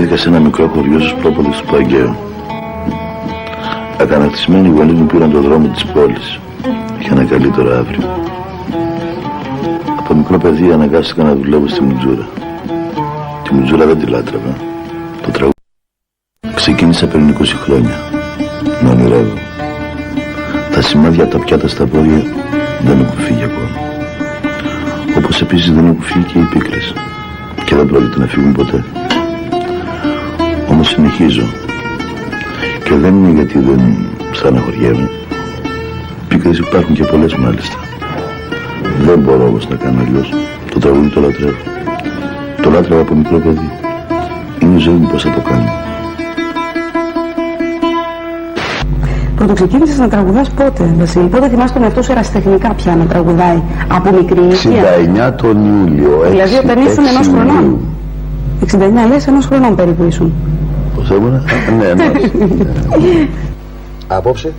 Γεννήθηκα σε ένα μικρό χωριό στους πρόποδες του Παγκαίου. Ακανακτισμένοι οι γονείς μου πήραν το δρόμο της πόλης για ένα καλύτερο αύριο. Από μικρό παιδί αναγκάστηκα να δουλεύω στη Μουτζούρα. Τη Μουτζούρα δεν τη λάτρευα. Το τραγούδι ξεκίνησα πριν 20 χρόνια να ονειρεύω. Τα σημάδια, τα πιάτα στα πόδια δεν έχουν φύγει ακόμα. Όπως επίσης δεν έχουν φύγει και οι πίκρες. Και δεν πρόκειται να φύγουν ποτέ. Όμως συνεχίζω. Και δεν είναι γιατί δεν στεναχωριέμαι. Πίκρες υπάρχουν και πολλές μάλιστα. Δεν μπορώ όμως να κάνω αλλιώς. Το τραγούδι το λατρεύω. Το λάτρευα από μικρό παιδί. Είναι η ζωή μου, πώς θα το κάνω. Πρωτοξεκίνησες να τραγουδάς πότε, Βασίλη? Πότε θυμάσαι τον εαυτό σου ερασιτεχνικά πια να τραγουδάει? Από μικρή ηλικία? 69 τον Ιούλιο. Δηλαδή όταν ήσουν ενός χρονών? 69 λες, ενός χρονών περίπου ήσουν. Πώς έμουνα? Ναι. Απόψε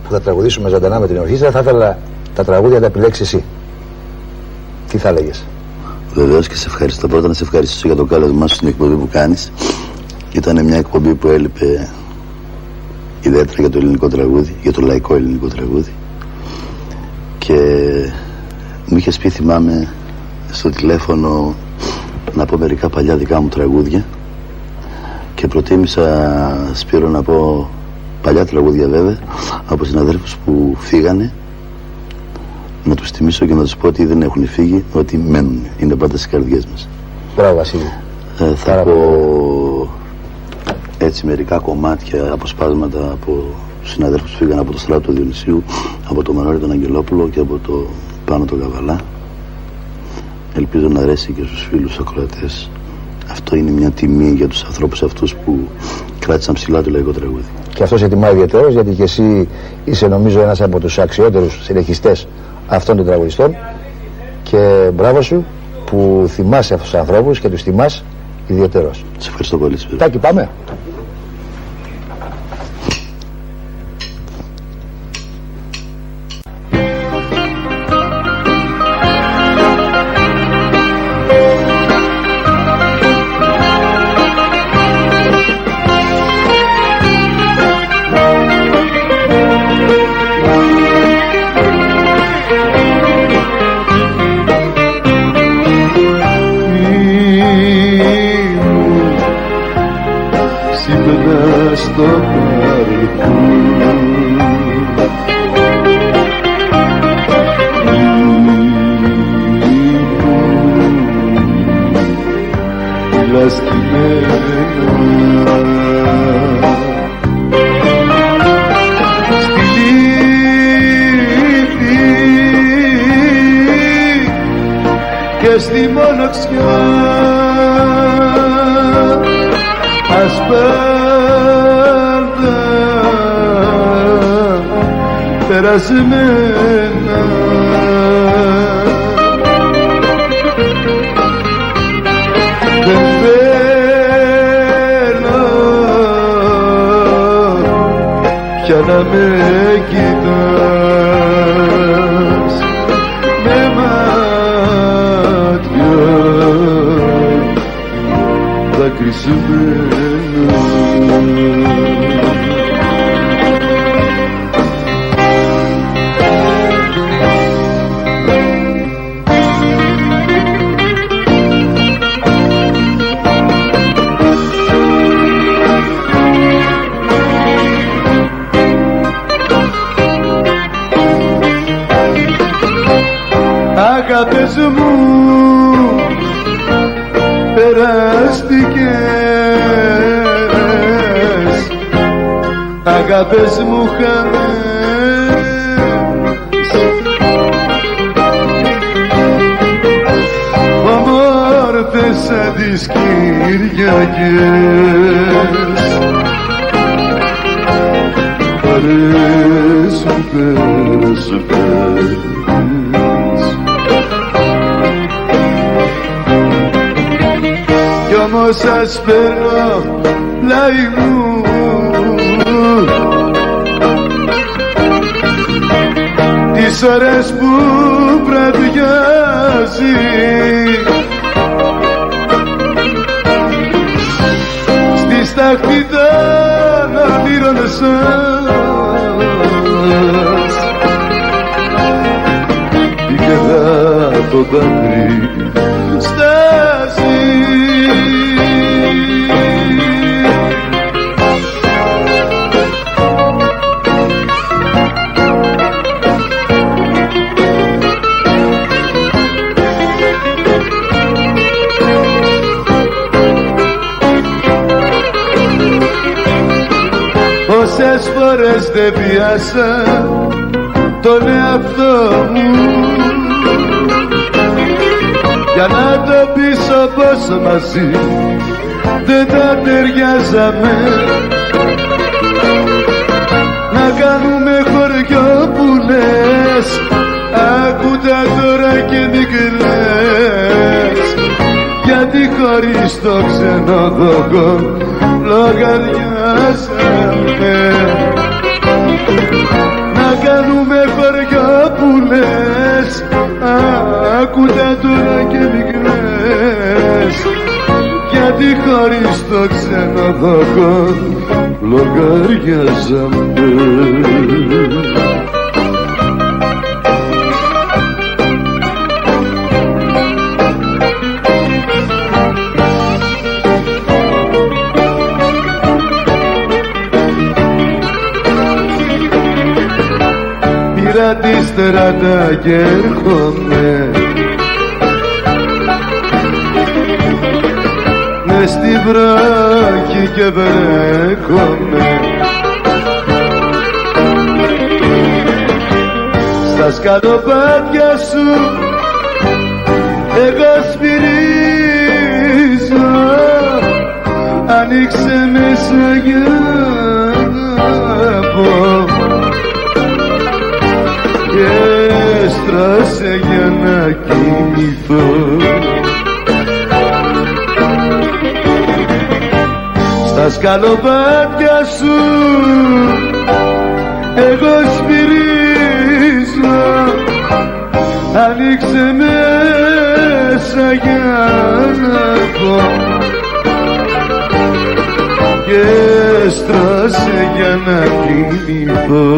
που θα τραγουδήσουμε ζωντανά με την ορχήστρα, θα ήθελα τα τραγούδια να τα επιλέξεις εσύ. Τι θα έλεγες? Βεβαίως και σε ευχαριστώ. Πρώτα να σε ευχαριστήσω για το κάλεσμά σου στην εκπομπή που κάνεις. Ήταν μια εκπομπή που έλειπε ιδιαίτερα για το ελληνικό τραγούδι, για το λαϊκό ελληνικό τραγούδι. Και μου είχες πει, θυμάμαι, στο τηλέφωνο να πω μερικά παλιά δικά μου τραγούδια. Και προτίμησα, Σπύρο, να πω παλιά τραγούδια βέβαια από συναδέλφους που φύγανε, να τους τιμήσω και να τους πω ότι δεν έχουν φύγει, ότι μένουν, είναι πάντα στις καρδιές μας. Μπράβο, Βασίλη. Θα πω έτσι μερικά κομμάτια, αποσπάσματα από συναδέλφους που φύγανε από το Στράτο του Διονυσίου, από το Μανώλη τον Αγγελόπουλο και από το Πάνο τον Καβαλά. Ελπίζω να αρέσει και στους φίλους ακροατές. Αυτό είναι μια τιμή για τους ανθρώπους αυτούς που κράτησαν ψηλά το λαϊκό τραγούδι. Και αυτό σε τιμά ιδιαίτερος, γιατί και εσύ είσαι νομίζω ένας από τους αξιότερους συνεχιστές αυτών των τραγουδιστών. Και μπράβο σου που θυμάσαι αυτούς τους ανθρώπους και τους τιμάς ιδιαίτερος. Σε ευχαριστώ πολύ. Τάκη, πάμε. στο παρελθόν. Λαστιμένα στη λύπη και στη μοναξιά ασπάρτα περασμένα δεν θέλω πια να με κοιτάς με μάτια δακρυσμένα. Αγάπες μου περάστηκες, αγάπες μου χαμένες, όμορφες σαν τις Κυριακές, αρέσουν περασμένες. Κι όμως σας παίρνω πλάι μου τις ώρες που βραδιάζει ήταν όνειρον σας πήγε το δάκρυ στάζει. Πόσες φορές δεν πιάσα τον εαυτό μου για να το πείσω πως μαζί δεν τα ταιριάζαμε, να κάνουμε χωριό που λες άκουτα τώρα και μη κλαις, γιατί χωρίς το ξενοδοχό λογαριάζαμε. Να κάνουμε χωριό που λες άκουτα τώρα και μη κλαις, γιατί χωρίς το ξενοδοχό λογαριάζαμε. Πήρα τη στράτα και έρχομαι μες στη βράχη και βρέχομαι στα σκαλοπάτια σου εγώ σφυρίζω, ανοίξε μέσα για να πω και στράσε για να κοιμηθώ. Στα σκαλοπάτια σου εγώ σφυρίζω, ανοίξε μέσα για να πω και στράσε για να κοιμηθώ.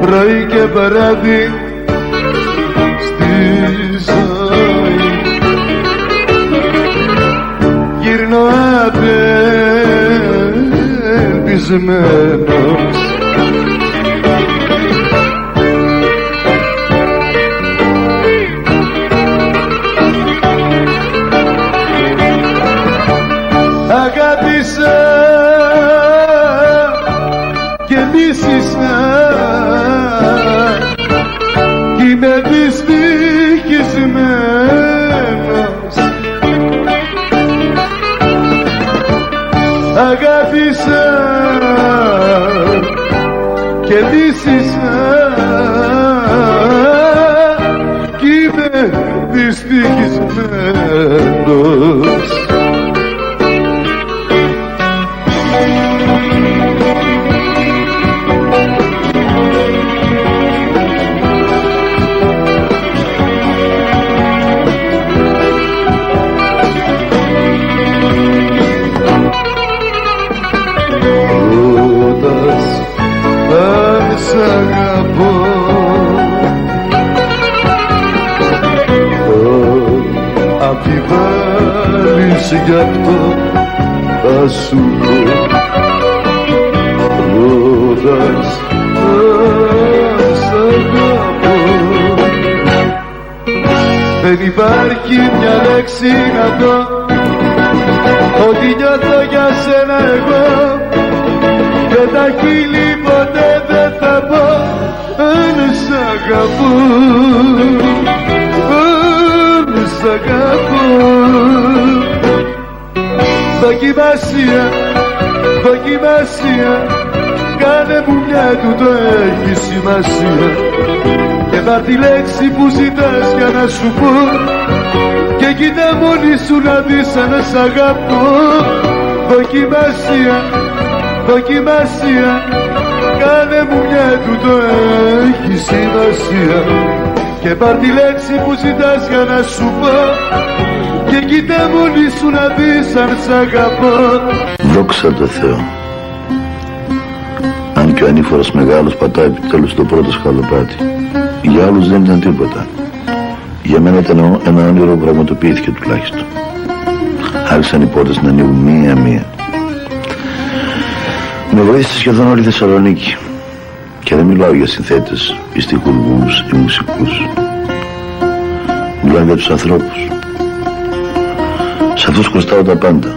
Πρωί και βράδυ στη ζωή γυρνώ απελπισμένος, αγάπησα και μίσησα κι είμαι δυστυχισμένος. Αγάπησα και μίσησα κι είμαι δυστυχισμένος. Σ' αγαπώ, αμφιβάλλεις γι' αυτό θα σου πω, ρωτάς σ' αγαπώ. Δεν υπάρχει μια λέξη να πω ότι νιώθω για σένα εγώ, και τα χείλη ποτέ δεν θα πω αν σ' αγαπώ, αν σ' αγαπώ. Δοκιμασία, δοκιμασία, κάνε μου μια, του το έχει σημασία, και πάρ' τη λέξη που ζητάς για να σου πω και κοίτα μόνη σου να δεις αν σ' αγαπώ. Δοκιμασία, δοκιμασία, κάνε μου μια, τούτο έχει σημασία. Και πάρ' τη λέξη που ζητάς για να σου πω και κοίτα μόνη σου να δεις αν σ' αγαπώ. Δόξα τω Θεώ. Αν και ο ανήφορος μεγάλος πατάει επιτέλους το πρώτο σκαλοπάτι. Για άλλους δεν ήταν τίποτα. Για μένα ήταν ένα όνειρο που πραγματοποιήθηκε τουλάχιστον. Άρχισαν οι πόρτες να ανοίγουν μία-μία. Με βοήθησε σχεδόν όλη η Θεσσαλονίκη. Και δεν μιλάω για συνθέτες, πιστικουργούς ή μουσικούς. Μιλάω για τους ανθρώπους. Σε αυτούς χρωστάω τα πάντα.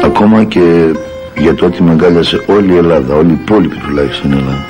Ακόμα και για το ότι με αγκάλιασε όλη η Ελλάδα, όλη η υπόλοιπη τουλάχιστον Ελλάδα.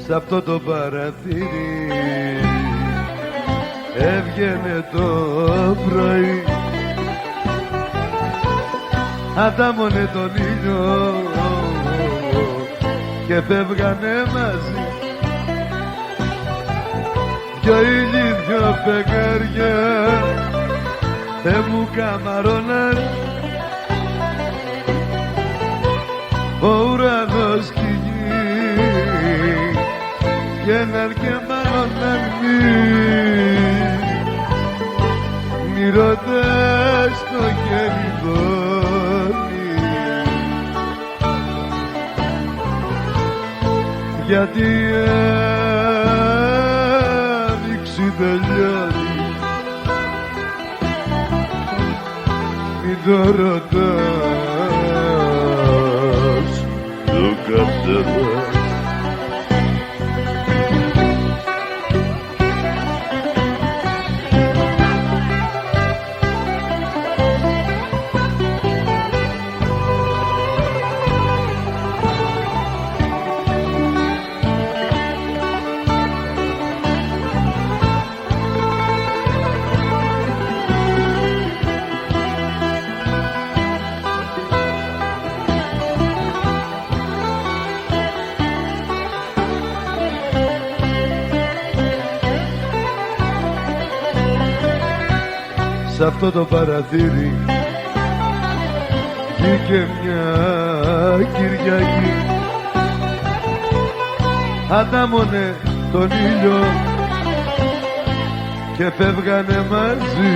Σ' αυτό το παραθύρι έβγαινε το πρωί, αντάμωνε τον ήλιο και φεύγανε μαζί. Δυο ήλιοι, δυο φεγγάρια δεν μου καμαρώναν, ο ουρανός κι η γη βγαίναν και μάλλον μη ρωτάς το χεριδόνι, γιατί άνοιξη τελειώνει, μην το ρωτάς το καθένα. Σ' αυτό το παραθύρι βγήκε μια Κυριακή, αντάμωνε τον ήλιο και φεύγανε μαζί.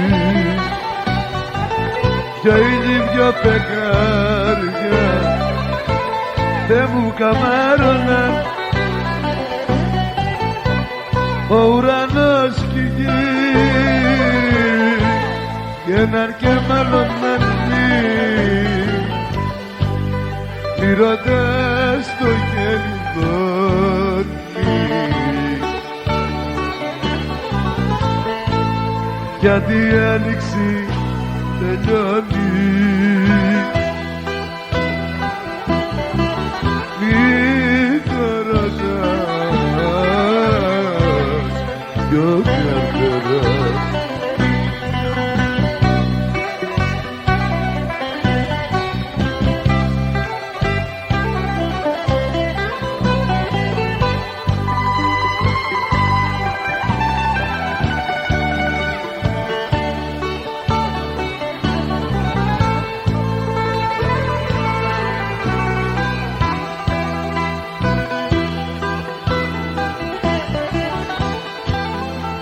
Δυο ήλιοι, δυο φεγγάρια δεν μου καμάρωναν, ο ουρανός κι η γη έναν και μαλωμένοι μυρωτές στο χεριδόνι γιατί η άνοιξη τελειώνει. Μην το ρωτάς ποιο καρτεράς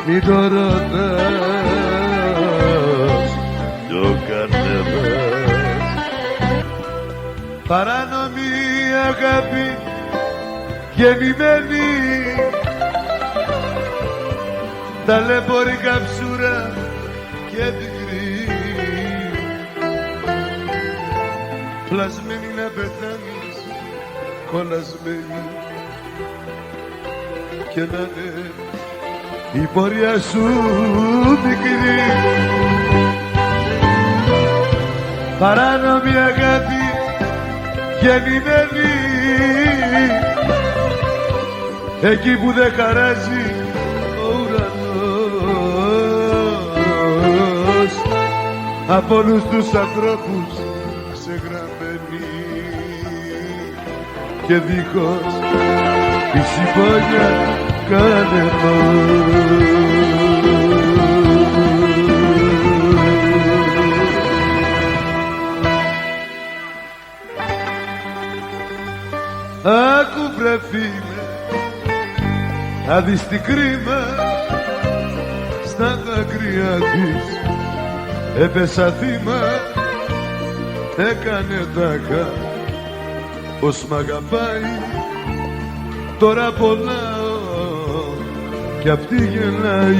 Μην το ρωτάς ποιο καρτεράς παράνομη αγάπη γεννημένη ταλαιπωρή καψούρα και πικρή πλασμένη να πεθάνεις κολλασμένη και να είναι η πορεία σου μικρή παράνομη αγάπη γεννημένη εκεί που δεν χαράζει ο ουρανός από όλους τους ανθρώπους ξεγραμμένη και δίχως τη συμπόνια κανενός. Άκου βρε φίλε, θα δεις τι κρίμα στα δάκρυα της έπεσα θύμα έκανε τάχα πως μ' αγαπάει τώρα πονάω κι αυτή γελάει.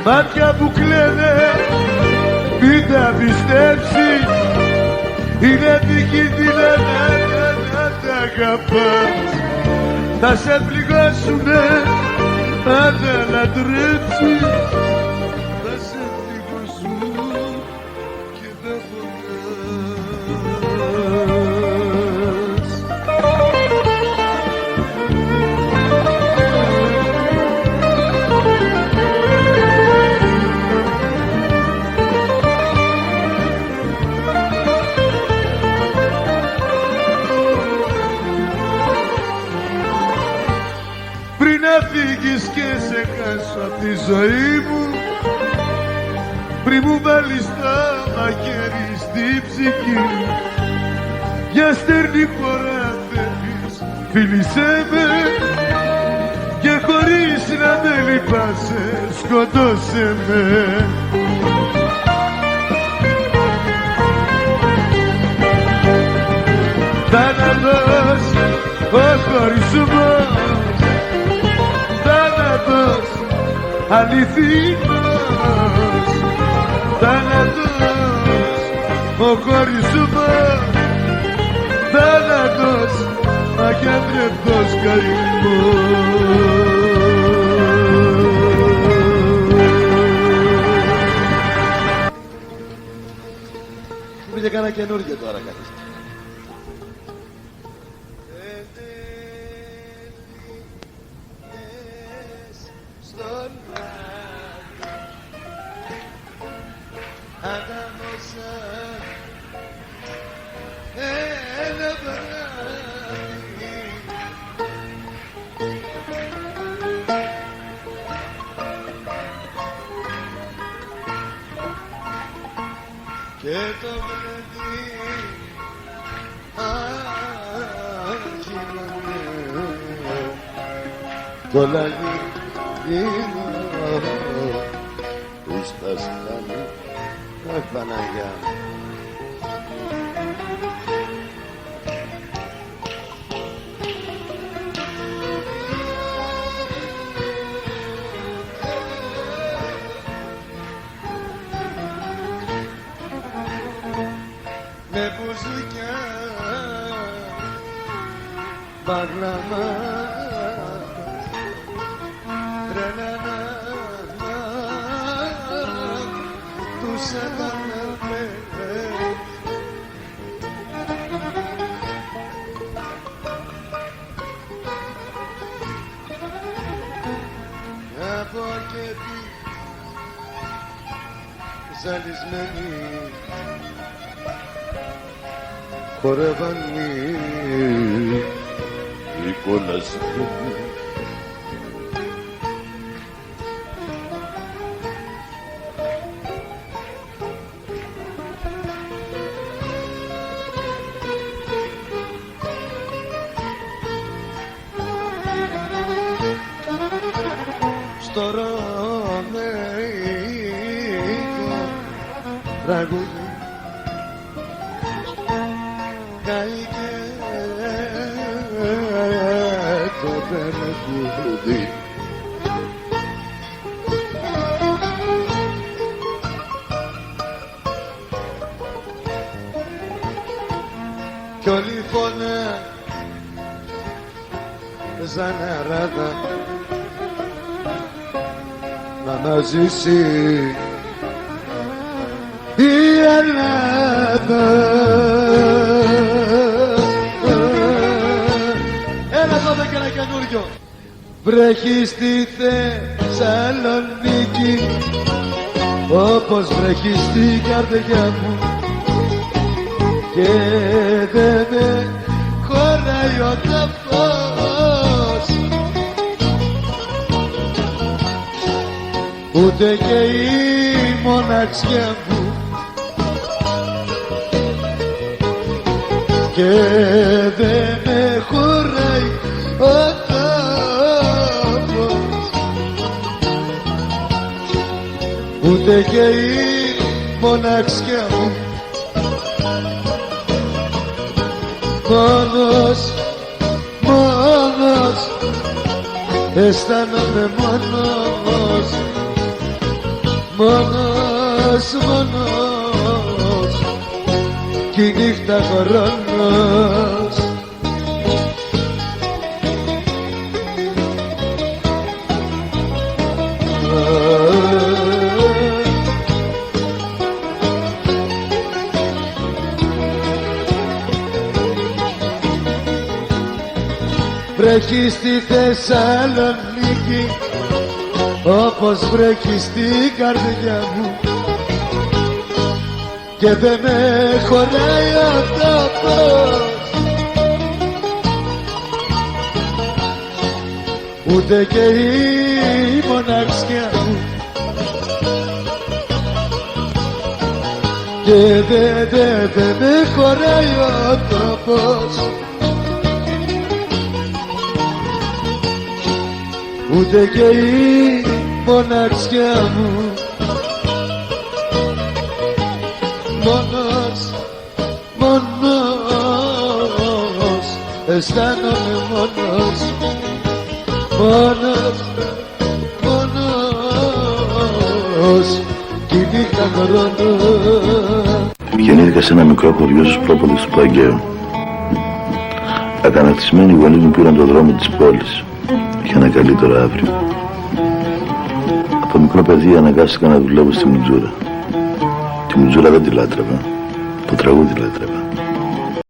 Μάτια που κλαίνε μην τα πιστέψεις είναι επικίνδυνα να τα αγαπάς θα σε πληγώσουνε αν δεν λατρέψεις θα σε πληγώσουν και δεν πονάς. Πριν να φύγεις και σε χάσω απ' τη ζωή μου πριν μου βάλεις το μαχαίρι στη ψυχή για στερνή φορά θέλεις φίλησέ με και χωρίς να με λυπάσαι σκοτώσέ με. Θάνατος ο χωρισμός θάνατος αληθινός θάνατος ο χωρισμός θάνατος αγιατρευτός καημός. Μου πείτε κάνα καινούργιο τώρα κάτι. Και το βράδυ άρχιναμε το λαγίνο που στα σκάνει αχ Παναγιά με μπουζούκια μπαγλαμά τρελανά τους αγαπάμε. Από αρκετοί ζαλισμένοι χορεύαν οι κολλασμένοι. Στο ρωμαϊκό τραγούδι καήκε το πελεκούδι. Κι όλη φωνά ζαναράδα να αναζήσει η Ελλάδα. Έλα εδώ και ένα καινούριο. Βρέχει στη Θεσσαλονίκη όπως βρέχει στην καρδιά μου και δεν με χωράει ο ταφός ούτε και η μοναξιά μου και δεν με χωράει ο τάφος ούτε και η μοναξιά μου. Μόνος, μόνος, αισθάνομαι μόνος, μόνος, μόνος κι η νύχτα χρόνος. Βρέχει στη Θεσσαλονίκη όπως βρέχει στην καρδιά μου και δεν με χωράει ο τόπος ούτε και η μοναξιά μου και δεν με χωράει ο τόπος ούτε και η μοναξιά μου. Μόνος, μόνος, αισθάνομαι μόνος, μόνος, μόνος κι η νύχτα χρόνος. Γεννήθηκα σε ένα μικρό χωριό στους πρόποδες του Παγκαίου. Ακανακτισμένοι οι γονείς μου πήραν το δρόμο της πόλης για ένα καλύτερο αύριο. Από μικρό παιδί αναγκάστηκα να δουλεύω στη Μουτζούρα. Τη Μουτζούρα δεν τη λάτρευα, το τραγούδι λάτρευα.